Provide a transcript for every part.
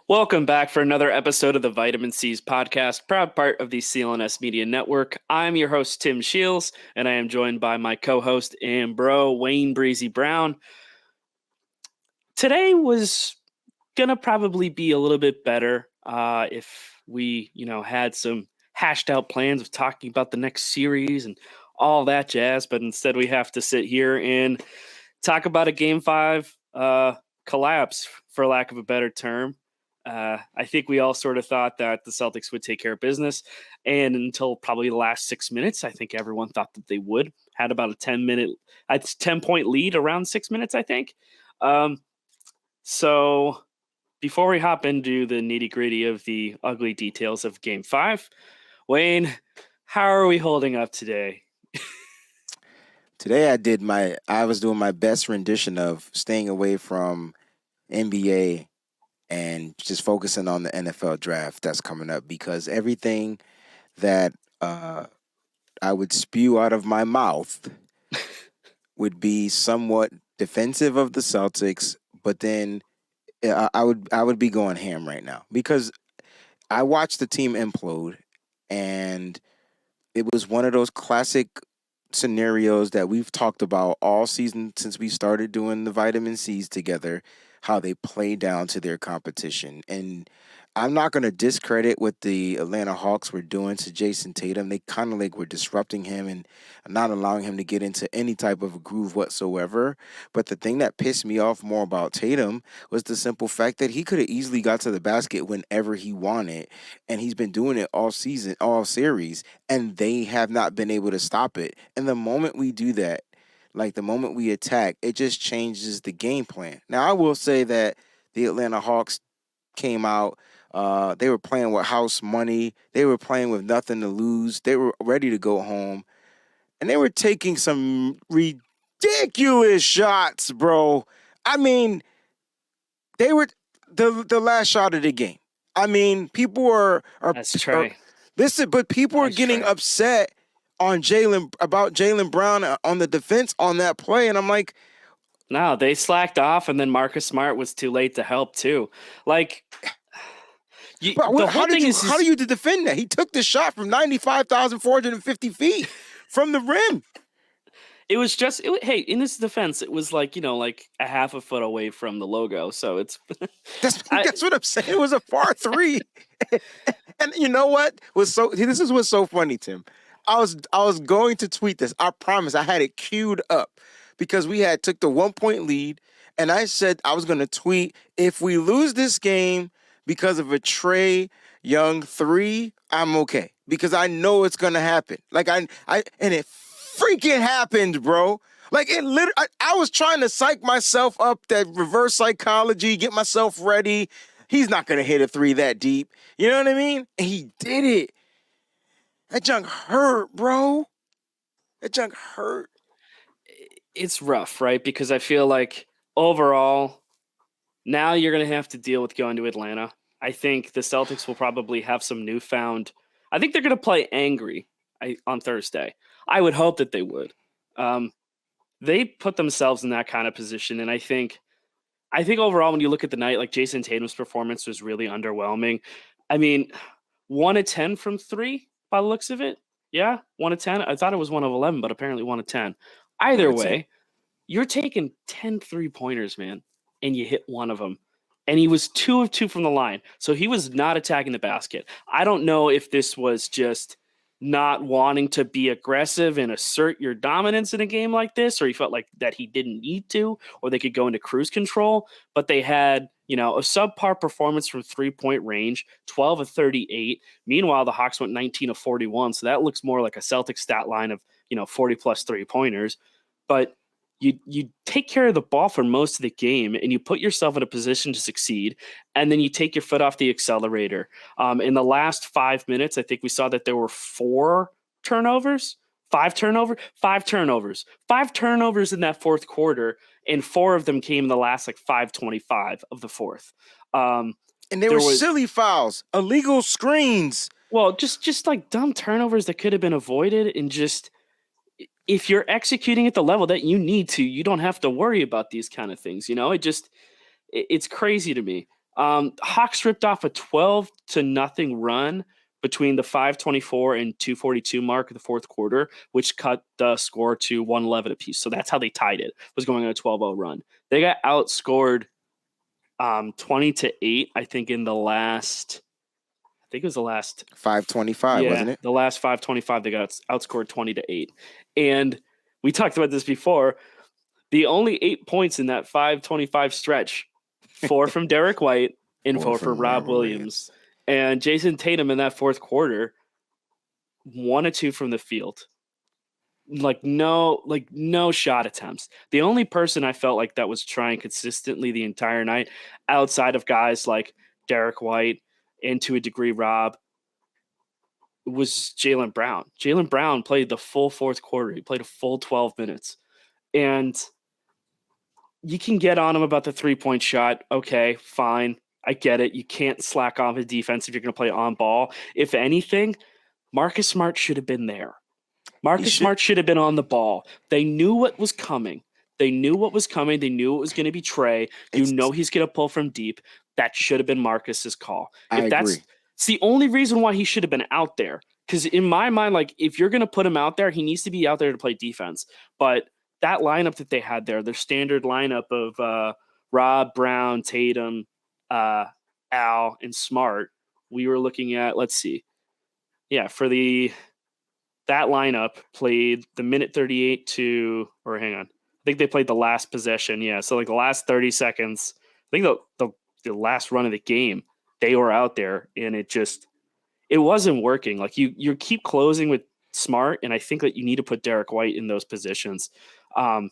Welcome back for another episode of the Vitamin C's podcast, proud part of the CLNS Media Network. I'm your host, Tim Sheils, and I am joined by my co-host and bro, Wayne Breezie Brown. Today was going to probably be a little bit better if we, had some hashed out plans of talking about the next series and all that jazz, but instead we have to sit here and talk about a Game 5 collapse, for lack of a better term. I think we all sort of thought that the Celtics would take care of business. And until probably the last 6 minutes, I think everyone thought that they would. Had about a 10-point lead around 6 minutes, I think. So before we hop into the nitty gritty of the ugly details of Game 5, Wayne, how are we holding up today? Today I was doing my best rendition of staying away from NBA and just focusing on the NFL draft that's coming up, because everything that I would spew out of my mouth would be somewhat defensive of the Celtics, but then I would be going ham right now because I watched the team implode, and it was one of those classic scenarios that we've talked about all season since we started doing the vitamin C's together, how they play down to their competition. And I'm not going to discredit what the Atlanta Hawks were doing to Jason Tatum. They kind of were disrupting him and not allowing him to get into any type of a groove whatsoever. But the thing that pissed me off more about Tatum was the simple fact that he could have easily got to the basket whenever he wanted. And he's been doing it all season, all series, and they have not been able to stop it. And the moment we do that, the moment we attack, it just changes the game plan. Now, I will say that the Atlanta Hawks came out. They were playing with house money. They were playing with nothing to lose. They were ready to go home. And they were taking some ridiculous shots, bro. I mean, they were the last shot of the game. I mean, people are That's Trae. listen, but people are getting upset on Jaylen Brown on the defense on that play, and I'm like, no, they slacked off, and then Marcus Smart was too late to help too. How do you defend that? He took the shot from 95,450 feet from the rim. It was just, hey, in his defense, it was like a half a foot away from the logo. So it's that's what I'm saying. It was a far three. And you know what this is what's so funny, Tim. I was going to tweet this. I promise. I had it queued up because we had took the 1-point lead, and I said I was going to tweet, if we lose this game because of a Trae Young 3, I'm okay, because I know it's going to happen. And it freaking happened, bro. I was trying to psych myself up, that reverse psychology, get myself ready. He's not going to hit a 3 that deep. You know what I mean? And he did it. That junk hurt, bro. That junk hurt. It's rough, right? Because I feel like overall, now you're going to have to deal with going to Atlanta. I think the Celtics will probably have some newfound. I think they're going to play angry on Thursday. I would hope that they would. They put themselves in that kind of position, and I think overall, when you look at the night, Jason Tatum's performance was really underwhelming. I mean, 1 of 10 from 3 by the looks of it. Yeah, 1 of 10. I thought it was 1 of 11, but apparently 1 of 10. Either way, you're taking 10 3-pointers, man, and you hit one of them. And he was 2 of 2 from the line. So he was not attacking the basket. I don't know if this was just not wanting to be aggressive and assert your dominance in a game like this, or he felt like that he didn't need to, or they could go into cruise control. But they had, a subpar performance from 3-point range, 12 of 38. Meanwhile, the Hawks went 19 of 41. So that looks more like a Celtics stat line of, 40 plus 3-pointers. But you take care of the ball for most of the game, and you put yourself in a position to succeed, and then you take your foot off the accelerator. In the last 5 minutes, I think we saw that there were 5 turnovers in that fourth quarter, and 4 of them came in the last 5:25 of the fourth. And there were silly fouls, illegal screens. Well, just dumb turnovers that could have been avoided, and just if you're executing at the level that you need to, you don't have to worry about these kind of things. It's crazy to me. Hawks ripped off a 12-0 run between the 5:24 and 2:42 mark of the fourth quarter, which cut the score to 111 apiece. So that's how they tied it. Was going on a 12-0 run. They got outscored 20-8, I think, in the last. I think it was the last 5:25, wasn't it? The last 5:25, they got outscored 20-8. And we talked about this before. The only 8 points in that 5:25 stretch, 4 from Derek White and 4 from Rob Williams. And Jason Tatum in that fourth quarter, 1 or 2 from the field. No shot attempts. The only person I felt like that was trying consistently the entire night, outside of guys like Derek White and to a degree Rob, was Jaylen Brown. Jaylen Brown played the full fourth quarter. He played a full 12 minutes. And you can get on him about the 3-point shot. Okay, fine. I get it. You can't slack off his defense if you're going to play on ball. If anything, Marcus Smart should have been there. Marcus Smart should have been on the ball. They knew what was coming. They knew what was coming. They knew it was going to be Trae. He's going to pull from deep. That should have been Marcus's call. I agree. It's the only reason why he should have been out there. Because in my mind, like, if you're going to put him out there, he needs to be out there to play defense. But that lineup that they had there, their standard lineup of Rob, Brown, Tatum, Al, and Smart, we were looking at, let's see. Yeah, for that lineup played the minute 38 hang on. I think they played the last possession. Yeah, so like the last 30 seconds. I think the last run of the game, they were out there, and it wasn't working. Like you keep closing with Smart, and I think that you need to put Derek White in those positions. Because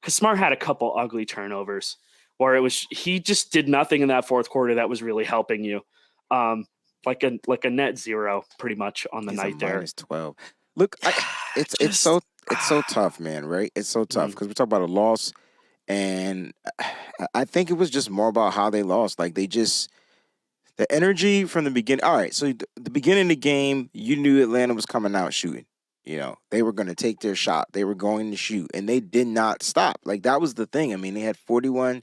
Smart had a couple ugly turnovers where he just did nothing in that fourth quarter that was really helping you. Like a net zero pretty much on the night there. -12. Look, it's so tough, man, right? It's so tough because we talk about a loss, and I think it was just more about how they lost. Like the energy from the beginning. All right, so the beginning of the game, you knew Atlanta was coming out shooting. You know, they were going to take their shot. They were going to shoot, and they did not stop. Like, that was the thing. I mean, they had 41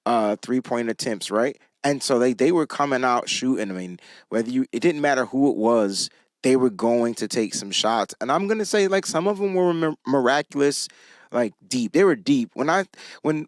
3-point attempts, right? And so they were coming out shooting. I mean, it didn't matter who it was, they were going to take some shots. And I'm going to say, like, some of them were miraculous, like deep. They were deep. When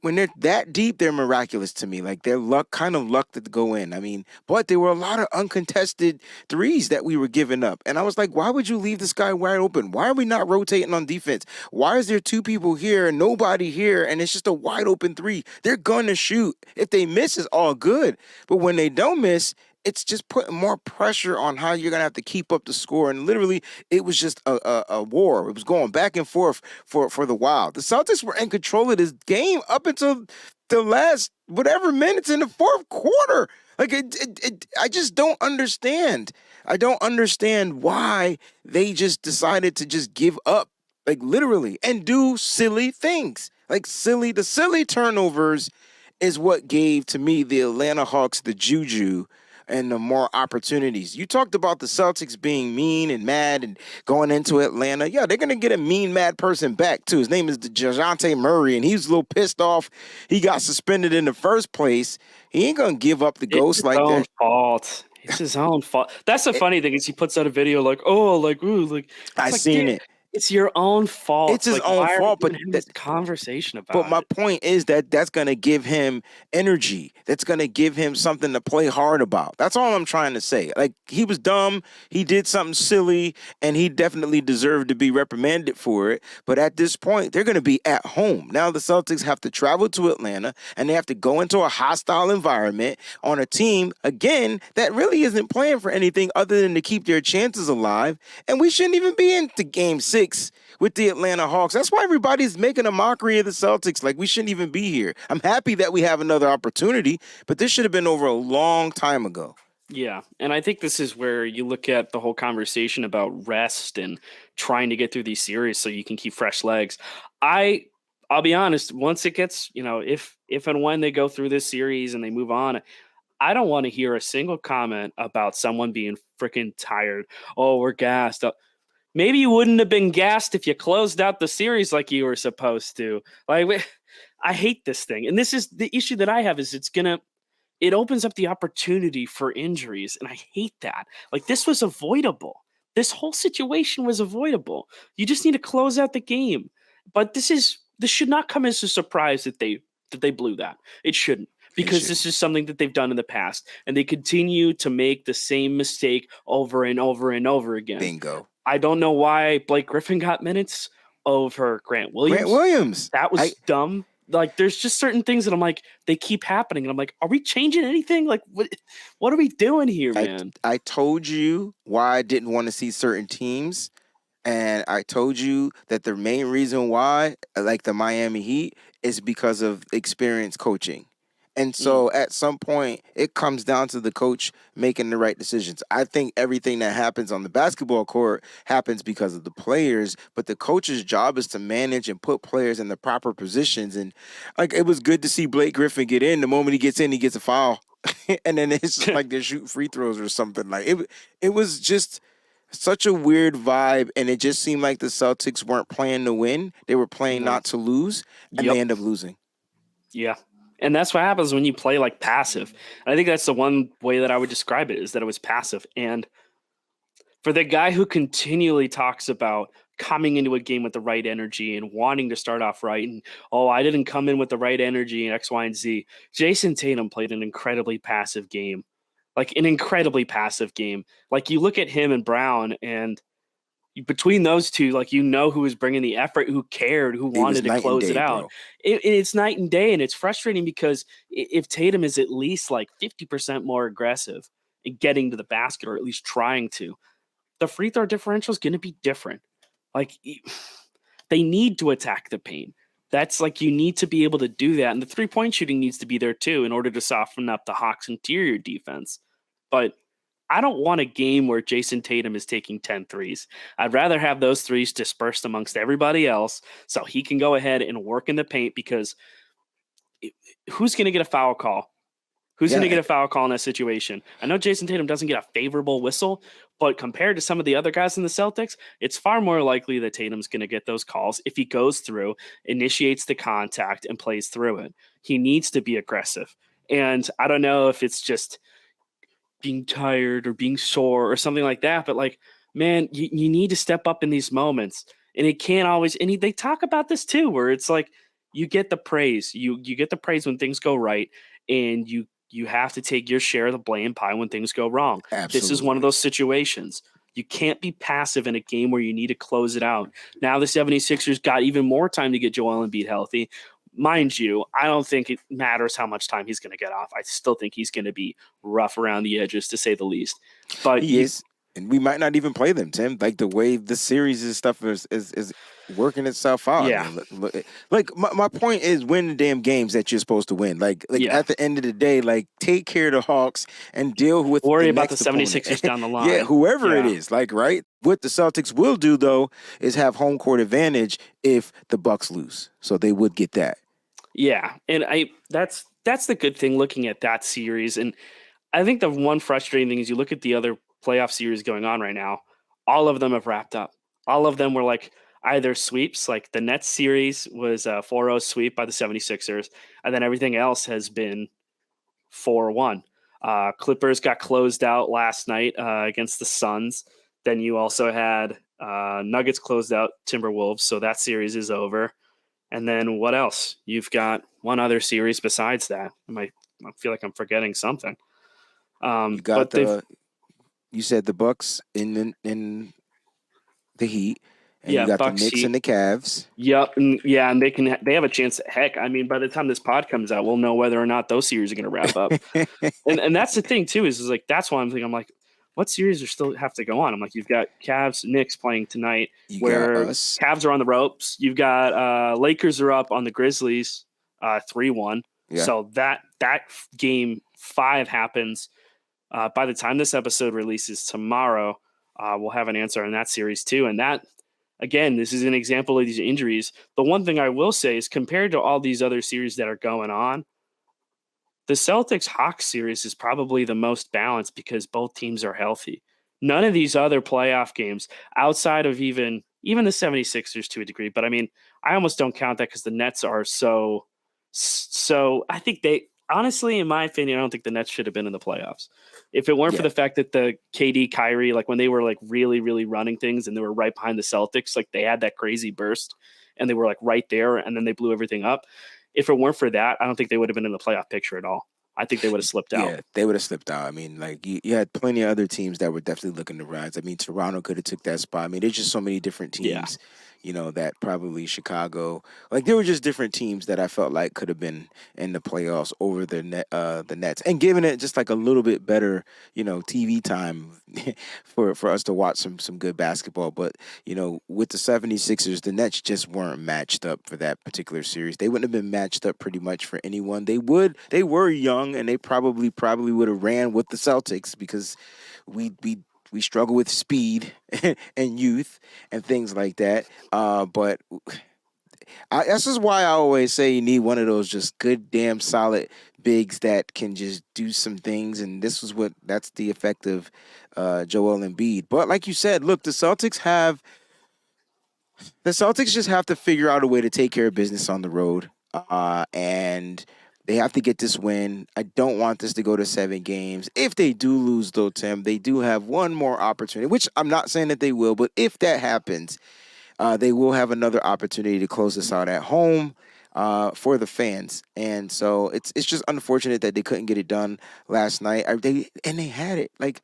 they're that deep, they're miraculous to me. Like, they're luck to go in. I mean, but there were a lot of uncontested threes that we were giving up. And I was like, why would you leave this guy wide open? Why are we not rotating on defense? Why is there 2 people here and nobody here? And it's just a wide open 3. They're going to shoot. If they miss, it's all good. But when they don't miss, it's just putting more pressure on how you're going to have to keep up the score. And literally, it was just a war. It was going back and forth for the Wild. The Celtics were in control of this game up until the last whatever minutes in the fourth quarter. Like, I just don't understand. I don't understand why they just decided to just give up, like, literally, and do silly things. Like, the silly turnovers is what gave, to me, the Atlanta Hawks the juju and the more opportunities. You talked about the Celtics being mean and mad and going into Atlanta. Yeah, they're going to get a mean, mad person back, too. His name is DeJounte Murray, and he's a little pissed off. He got suspended in the first place. He ain't going to give up the ghost like that. It's his own fault. It's his own fault. That's the funny thing is he puts out a video like, I seen it. It's your own fault. It's his own fault, but this conversation about But my point is that's going to give him energy. That's going to give him something to play hard about. That's all I'm trying to say. Like, he was dumb. He did something silly, and he definitely deserved to be reprimanded for it. But at this point, they're going to be at home. Now the Celtics have to travel to Atlanta, and they have to go into a hostile environment on a team, again, that really isn't playing for anything other than to keep their chances alive. And we shouldn't even be into Game 6 with the Atlanta Hawks. That's why everybody's making a mockery of the Celtics. Like, we shouldn't even be here. I'm happy that we have another opportunity, but this should have been over a long time ago. Yeah, and I think this is where you look at the whole conversation about rest and trying to get through these series so you can keep fresh legs. I'll be honest, once it gets, if and when they go through this series and they move on, I don't want to hear a single comment about someone being freaking tired. Oh, we're gassed up. Maybe you wouldn't have been gassed if you closed out the series like you were supposed to. Like, I hate this thing. And this is the issue that I have is it's going to it opens up the opportunity for injuries, and I hate that. Like, this was avoidable. This whole situation was avoidable. You just need to close out the game. But this should not come as a surprise that they blew that. It shouldn't, It because this shouldn't. is something that they've done in the past, and they continue to make the same mistake over and over and over again. Bingo. I don't know why Blake Griffin got minutes over Grant Grant Williams. Williams. That was dumb. Like, there's just certain things that I'm like, they keep happening, and I'm like, are we changing anything? Like, what are we doing here, man? I told you why I didn't want to see certain teams. And I told you that the main reason why I like the Miami Heat is because of experienced coaching. And so at some point, it comes down to the coach making the right decisions. I think everything that happens on the basketball court happens because of the players, but the coach's job is to manage and put players in the proper positions. And like, it was good to see Blake Griffin get in. The moment he gets in, he gets a foul. And then it's just like they're shooting free throws or something. Like, it was just such a weird vibe, and it just seemed like the Celtics weren't playing to win. They were playing not to lose, and they end up losing. Yeah. And that's what happens when you play like passive. And I think that's the one way that I would describe it, is that it was passive. And for the guy who continually talks about coming into a game with the right energy and wanting to start off right, and, oh, I didn't come in with the right energy and X, Y, and Z, Jason Tatum played an incredibly passive game. Like, an incredibly passive game. Like, you look at him and Brown, and between those two, like, who was bringing the effort, who cared, who wanted to close it out. It's night and day, and it's frustrating because if Tatum is at least like 50% more aggressive in getting to the basket, or at least trying to, the free throw differential is going to be different. Like, they need to attack the paint. That's like, you need to be able to do that. And the 3-point shooting needs to be there too, in order to soften up the Hawks' interior defense. But I don't want a game where Jason Tatum is taking 10 threes. I'd rather have those threes dispersed amongst everybody else so he can go ahead and work in the paint, because who's going to get a foul call? Who's going to get a foul call in that situation? I know Jason Tatum doesn't get a favorable whistle, but compared to some of the other guys in the Celtics, it's far more likely that Tatum's going to get those calls if he goes through, initiates the contact, and plays through it. He needs to be aggressive. And I don't know if it's just being tired or being sore or something like that, but like, man, you need to step up in these moments. And it can't always, and they talk about this too, where it's like, you get the praise. You get the praise when things go right, and you have to take your share of the blame pie when things go wrong. Absolutely. This is one of those situations. You can't be passive in a game where you need to close it out. Now the 76ers got even more time to get Joel Embiid healthy. Mind you, I don't think it matters how much time he's going to get off. I still think he's going to be rough around the edges, to say the least. But he is. And we might not even play them, Tim. Like, the way the series and stuff is working itself out. Yeah. I mean, like, my point is, win the damn games that you're supposed to win. Like at the end of the day, like, take care of the Hawks and deal with worry the about next the 76ers opponent. down the line. Yeah, whoever it is. Like, right? What the Celtics will do, though, is have home court advantage if the Bucks lose. So they would get that. Yeah, and that's the good thing looking at that series. And I think the one frustrating thing is, you look at the other playoff series going on right now, all of them have wrapped up. All of them were like either sweeps, like the Nets series was a 4-0 sweep by the 76ers, and then everything else has been 4-1. Clippers got closed out last night against the Suns. Then you also had Nuggets closed out Timberwolves, so that series is over. And then what else? You've got one other series besides that. I feel like I'm forgetting something. You got you said the Bucks in the Heat, and you got Bucks, the Knicks Heat. And the Cavs. Yep, and they have a chance. Heck, I mean, by the time this pod comes out, we'll know whether or not those series are going to wrap up. and that's the thing too, is like, that's why I'm thinking, I'm like, what series are still have to go on? I'm like, you've got Cavs, Knicks playing tonight, where Cavs are on the ropes. You've got Lakers are up on the Grizzlies 3-1. Yeah. So that game 5 happens. By the time this episode releases tomorrow, we'll have an answer on that series too. And that, again, this is an example of these injuries. The one thing I will say is, compared to all these other series that are going on, the Celtics-Hawks series is probably the most balanced because both teams are healthy. None of these other playoff games, outside of even the 76ers to a degree, but I mean, I almost don't count that because the Nets are so I think honestly, in my opinion, I don't think the Nets should have been in the playoffs. If it weren't for Yeah, the fact that the KD Kyrie, like when they were like really, really running things and they were right behind the Celtics, like they had that crazy burst and they were like right there and then they blew everything up. If it weren't for that, I don't think they would have been in the playoff picture at all. I think they would have slipped out. yeah, they would have slipped out. I mean, like you had plenty of other teams that were definitely looking to rise. I mean, Toronto could have took that spot. I mean, there's just so many different Yeah. teams, that probably Chicago. Like there were just different teams that I felt like could have been in the playoffs over the Nets, and giving it just like a little bit better, TV time for us to watch some good basketball. But with the 76ers, the Nets just weren't matched up for that particular series. They wouldn't have been matched up pretty much for anyone. They were young, and they probably would have ran with the Celtics because we struggle with speed and youth and things like that. But this is why I always say you need one of those just good, damn solid bigs that can just do some things. And that's the effect of Joel Embiid. But like you said, look, the Celtics just have to figure out a way to take care of business on the road. And they have to get this win. I don't want this to go to 7 games. If they do lose, though, Tim, they do have one more opportunity, which I'm not saying that they will, but if that happens, they will have another opportunity to close this out at home for the fans. And so it's just unfortunate that they couldn't get it done last night. They had it. Like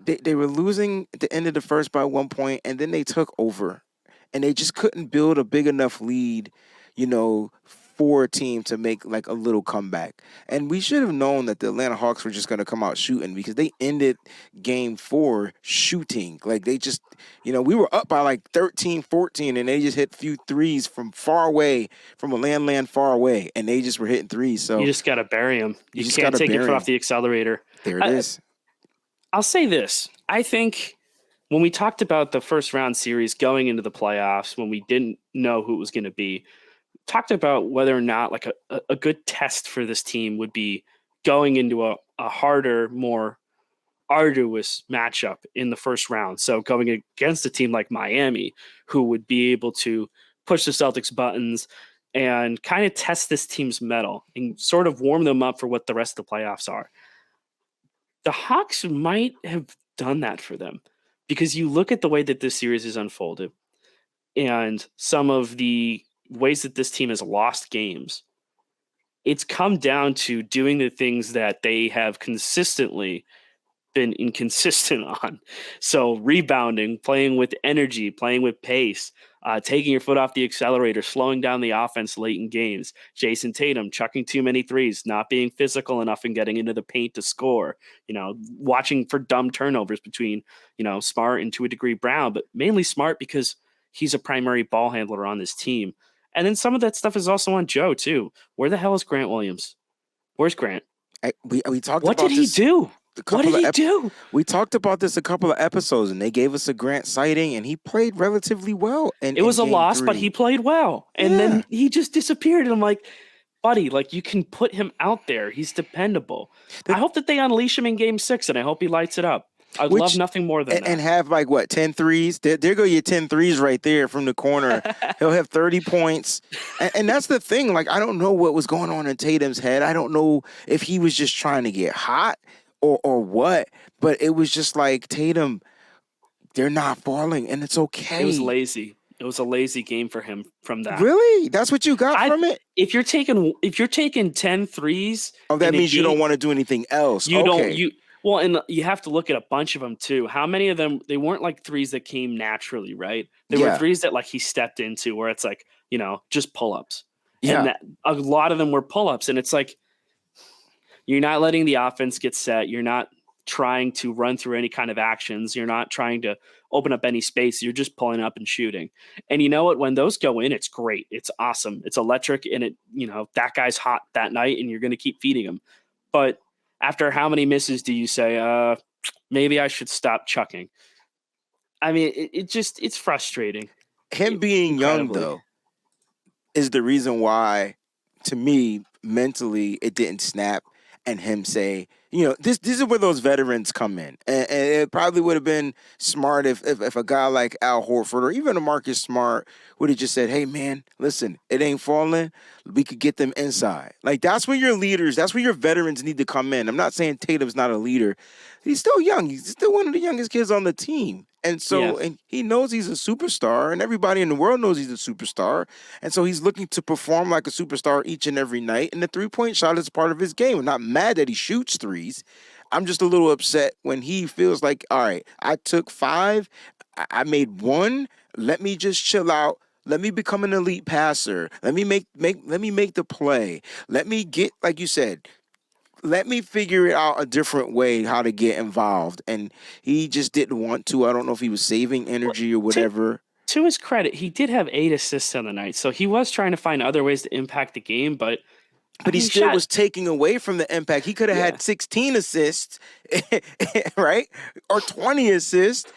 they were losing at the end of the first by 1 point, and then they took over and they just couldn't build a big enough lead, for a team to make like a little comeback. And we should have known that the Atlanta Hawks were just going to come out shooting because they ended game 4 shooting. Like they just, we were up by like 13, 14, and they just hit a few threes from far away, from a land far away, and they just were hitting threes. So You just got to bury them. You just can't gotta take your bury foot 'em. off the accelerator. There it is. I'll say this. I think when we talked about the first round series going into the playoffs, when we didn't know who it was going to be, talked about whether or not like a good test for this team would be going into a harder, more arduous matchup in the first round. So going against a team like Miami, who would be able to push the Celtics buttons and kind of test this team's mettle and sort of warm them up for what the rest of the playoffs are. The Hawks might have done that for them because you look at the way that this series is unfolded and some of the ways that this team has lost games. It's come down to doing the things that they have consistently been inconsistent on. So rebounding, playing with energy, playing with pace, taking your foot off the accelerator, slowing down the offense late in games. Jason Tatum chucking too many threes, not being physical enough and getting into the paint to score. Watching for dumb turnovers between Smart and to a degree Brown, but mainly Smart because he's a primary ball handler on this team. And then some of that stuff is also on Joe too. Where the hell is Grant Williams? Where's Grant? We talked What about did he this. do? What did he do? We talked about this a couple of episodes, and they gave us a Grant sighting, and he played relatively well. And it was a loss, but he played well, and then he just disappeared. And I'm like, buddy, like you can put him out there. He's dependable. I hope that they unleash him in Game 6, and I hope he lights it up. I'd love nothing more than that. And have like what 10 threes? There go your 10 threes right there from the corner. He'll have 30 points. And that's the thing. Like I don't know what was going on in Tatum's head. I don't know if he was just trying to get hot or what, but it was just like Tatum, they're not falling, and it's okay. It was lazy. It was a lazy game for him from that. Really? That's what you got from it? If you're taking 10 threes, that means you don't want to do anything else. Well, and you have to look at a bunch of them too. How many of them, they weren't like threes that came naturally, right? They were threes that like he stepped into where it's like, just pull-ups. Yeah. And a lot of them were pull-ups. And it's like, you're not letting the offense get set. You're not trying to run through any kind of actions. You're not trying to open up any space. You're just pulling up and shooting. And you know what? When those go in, it's great. It's awesome. It's electric. And that guy's hot that night and you're going to keep feeding him. But after how many misses do you say, maybe I should stop chucking? I mean, it's frustrating. Him being young, though, is the reason why, to me, mentally, it didn't snap and him say, this is where those veterans come in, and it probably would have been smart if a guy like Al Horford or even a Marcus Smart would have just said, "Hey man, listen, it ain't falling. We could get them inside." Like that's where your leaders, that's where your veterans need to come in. I'm not saying Tatum's not a leader. He's still young. He's still one of the youngest kids on the team. And Yeah. so, and he knows he's a superstar, and everybody in the world knows he's a superstar. And so he's looking to perform like a superstar each and every night. And the 3-point shot is part of his game. I'm not mad that he shoots threes. I'm just a little upset when he feels like, all right, I took 5, I made 1. Let me just chill out. Let me become an elite passer. Let me make the play. Let me get, like you said, let me figure it out a different way how to get involved. And he just didn't want to. I don't know if he was saving Well, energy or to whatever. to his credit, he did have 8 assists on the night, so he was trying to find other ways to impact the game. But I But he mean, he still shot. was taking away from the impact. He could have Yeah, had 16 assists, right? Or 20 assists.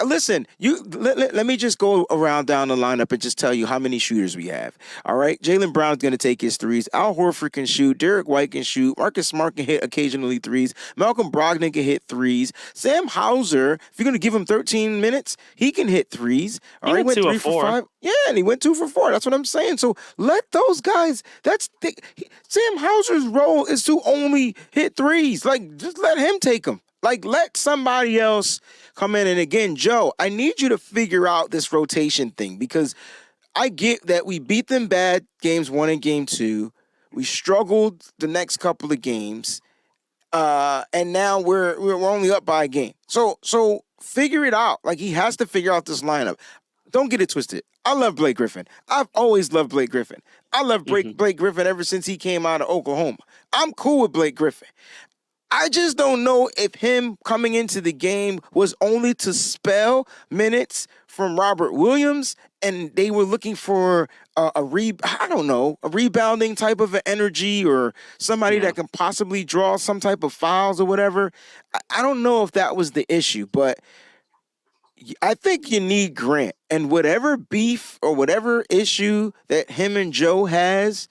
Listen, let me just go around down the lineup and just tell you how many shooters we have. All right, Jaylen Brown's going to take his threes. Al Horford can shoot. Derek White can shoot. Marcus Smart can hit occasionally threes. Malcolm Brogdon can hit threes. Sam Hauser, if you're going to give him 13 minutes, he can hit threes. All he right, he went went two of 3 for four. 5. Yeah, and he went 2 for 4. That's what I'm saying. So let those guys. Sam Hauser's role is to only hit threes. Like just let him take them. Like let somebody else come in. And again, Joe, I need you to figure out this rotation thing because I get that we beat them bad games 1 and game 2. We struggled the next couple of games. And now we're only up by a game. So figure it out. Like he has to figure out this lineup. Don't get it twisted. I love Blake Griffin. I've always loved Blake Griffin. I love Hmm. Blake Griffin ever since he came out of Oklahoma. I'm cool with Blake Griffin. I just don't know if him coming into the game was only to spell minutes from Robert Williams and they were looking for I don't know, a rebounding type of an energy or somebody Yeah, that can possibly draw some type of fouls or whatever. I don't know if that was the issue, but I think you need Grant and whatever beef or whatever issue that him and Joe has,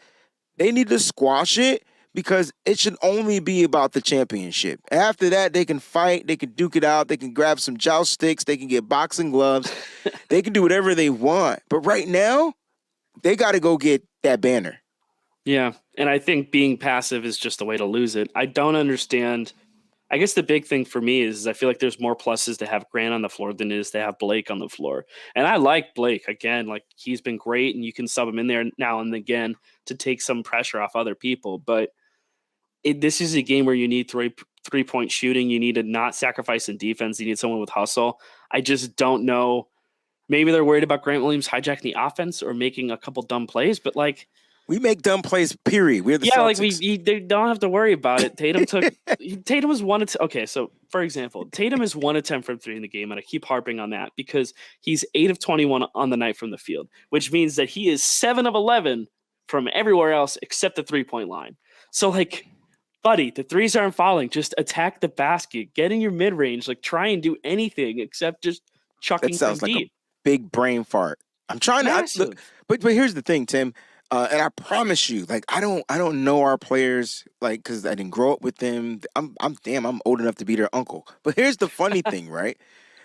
they need to squash it because it should only be about the championship. After that, they can fight, they can duke it out, they can grab some joust sticks, they can get boxing gloves, they can do whatever they want. But right now, they got to go get that banner. yeah, and I think being passive is just the way to lose it. I don't understand. I guess the big thing for me is I feel like there's more pluses to have Grant on the floor than it is to have Blake on the floor. And I like Blake again, like he's been great, and you can sub him in there now and again to take some pressure off other people. But this is a game where you need 3-point shooting. You need to not sacrifice in defense. You need someone with hustle. I just don't know. Maybe they're worried about Grant Williams hijacking the offense or making a couple dumb plays, but like, We make dumb plays, period. We're the yeah, like Celtics. they don't have to worry about it. Tatum was 1 of 10. Okay, so for example, Tatum is 1 of 10 from 3 in the game, and I keep harping on that because he's 8 of 21 on the night from the field, which means that he is 7 of 11 from everywhere else except the 3-point line. So like, buddy, the threes aren't falling. Just attack the basket, get in your mid range, like try and do anything except just That chucking from sounds like a deep. big brain fart. I'm trying to look, Massive. but here's the thing, Tim. And I promise you, like I don't know our players, like because I didn't grow up with them. I'm old enough to be their uncle. But here's the funny thing, right?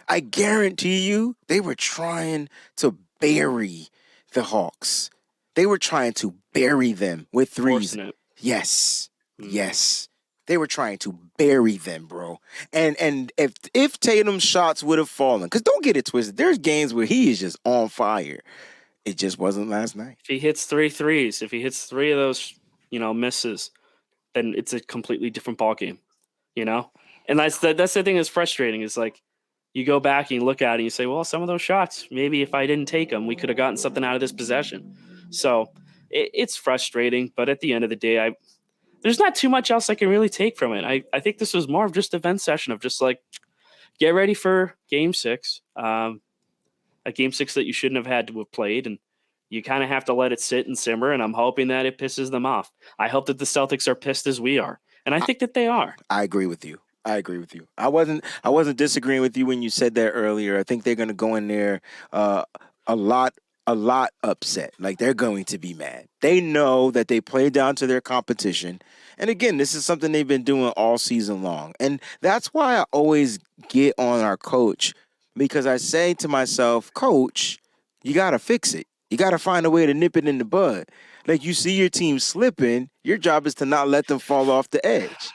I guarantee you, they were trying to bury the Hawks. They were trying to bury them with threes. Forcing it. Yes, Mm-hmm. yes. They were trying to bury them, bro. And if Tatum's shots would have fallen, because don't get it twisted, there's games where he is just on fire. It just wasn't last night. If he hits 3 threes, if he hits 3 of those, misses, then it's a completely different ball game, you know? And that's the thing that's frustrating is like you go back and you look at it and you say, well, some of those shots, maybe if I didn't take them, we could have gotten something out of this possession. So it's frustrating, but at the end of the day, there's not too much else I can really take from it. I think this was more of just a vent session of just like, get ready for game 6. A game 6 that you shouldn't have had to have played, and you kind of have to let it sit and simmer. And I'm hoping that it pisses them off. I hope that the Celtics are pissed as we are, and I I, think that they are. I agree with you. I agree with you. I wasn't disagreeing with you when you said that earlier. I think they're going to go in there uh, a lot. a lot upset. Like, they're going to be mad. They know that they play down to their competition. And again, this is something they've been doing all season long. And that's why I always get on our coach, because I say to myself, Coach, you got to fix it. You got to find a way to nip it in the bud. Like, you see your team slipping, your job is to not let them fall off the edge,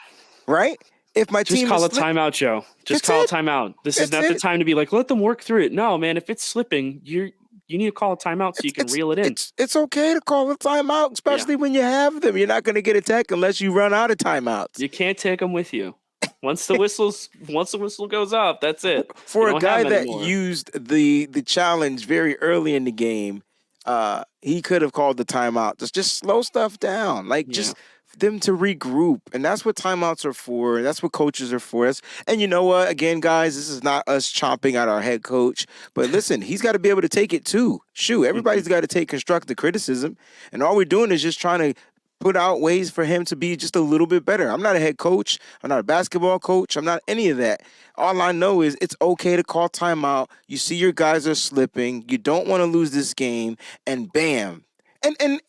right? If my Just team call is a timeout, Joe. Just call a timeout. This is not the time to be like, let them work through it. No, man, if it's slipping, you need to call a timeout so you can reel it in. It's okay to call a timeout, especially when you have them. You're not going to get attacked unless you run out of timeouts. You can't take them with you. Once the whistle goes off, that's it. For a guy that used the challenge very early in the game, he could have called the timeout. Just slow stuff down. Like, just them to regroup. And that's what timeouts are for. That's what coaches are for. And you know what? Again, guys, this is not us chomping at our head coach. But listen, he's got to be able to take it too. Shoot, everybody's got to take constructive criticism. And all we're doing is just trying to put out ways for him to be just a little bit better. I'm not a head coach. I'm not a basketball coach. I'm not any of that. All I know is it's okay to call timeout. You see your guys are slipping. You don't want to lose this game. And bam. And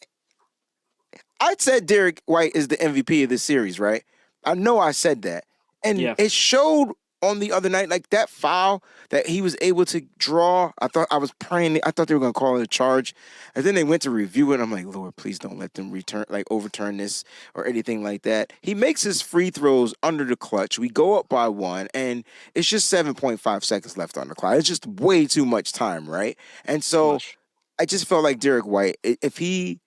I said Derek White is the MVP of this series, right? I know I said that. And it showed on the other night, like that foul that he was able to draw. I thought they were going to call it a charge. And then they went to review it. I'm like, Lord, please don't let them overturn this or anything like that. He makes his free throws under the clutch. We go up by 1, and it's just 7.5 seconds left on the clock. It's just way too much time, right? And so I just felt like Derek White, if he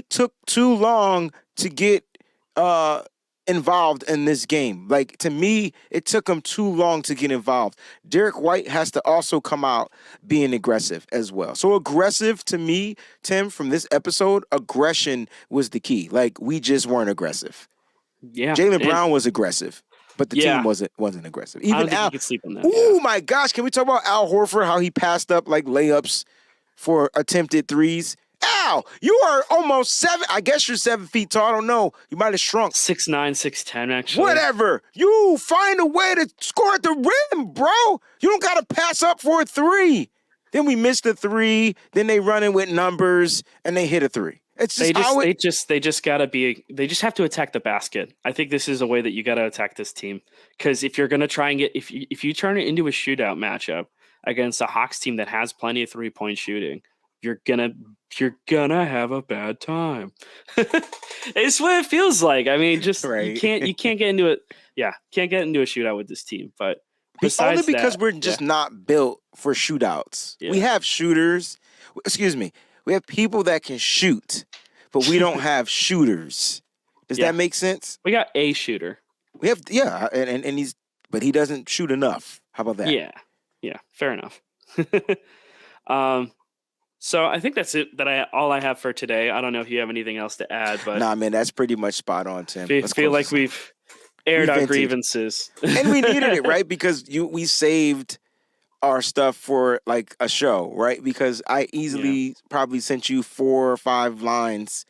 took too long to get involved in this game. Like, to me, it took him too long to get involved. Derek White has to also come out being aggressive as well. So aggressive, to me, Tim, from this episode, aggression was the key. Like, we just weren't aggressive. Yeah. Jaylen Brown was aggressive, but the team wasn't aggressive. Even I don't think Al, you could sleep on that. Oh my gosh, can we talk about Al Horford, how he passed up like layups for attempted threes? Al, you are almost 7. I guess you're 7 feet tall. I don't know. You might have shrunk. 6'9", 6'10", actually. Whatever. You find a way to score at the rim, bro. You don't got to pass up for a 3. Then we missed a 3. Then they run in with numbers and they hit a 3. It's just they just gotta be. They just have to attack the basket. I think this is a way that you gotta attack this team, because if you're gonna try and get if you turn it into a shootout matchup against a Hawks team that has plenty of 3-point shooting, you're gonna have a bad time. It's what it feels like. I mean, just you can't get into it. Yeah, can't get into a shootout with this team. But only because we're just not built for shootouts. Yeah. We have shooters. Excuse me. We have people that can shoot, but we don't have shooters. Does that make sense? We got a shooter. We have but he doesn't shoot enough. How about that? Yeah, fair enough. So I think that's it. All I have for today. I don't know if you have anything else to add, but nah, man, that's pretty much spot on, Tim. Feel like we've aired our grievances, and we needed it, right? Because we saved our stuff for like a show, right? Because I easily probably sent you 4 or 5 lines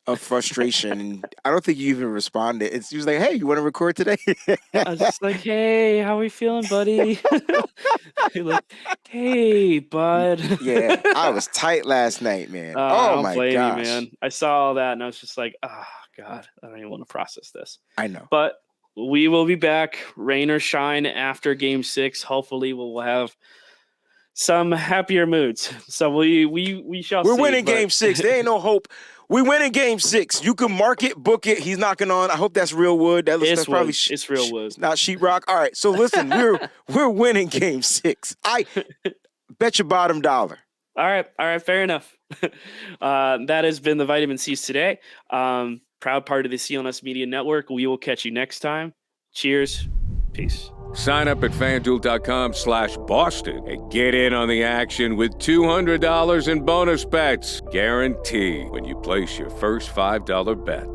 of frustration, and I don't think you even responded. You was like, "Hey, you want to record today?" I was just like, "Hey, how we feeling, buddy?" You're like, "Hey, bud." Yeah, I was tight last night, man. Oh my gosh, you, man! I saw all that, and I was just like, "Oh God, I don't even want to process this." I know, but we will be back, rain or shine, after Game 6. Hopefully, we'll have some happier moods. So we shall. We're winning Game 6. There ain't no hope. We win in Game 6. You can mark it, book it. He's knocking on. I hope that's real wood. That's probably it's real wood, not sheetrock. All right. So listen, we're winning Game 6. I bet your bottom dollar. All right. Fair enough. That has been the Vitamin C's today. Proud part of the CLNS Media Network. We will catch you next time. Cheers. Peace. Sign up at FanDuel.com/Boston and get in on the action with $200 in bonus bets. Guaranteed when you place your first $5 bet.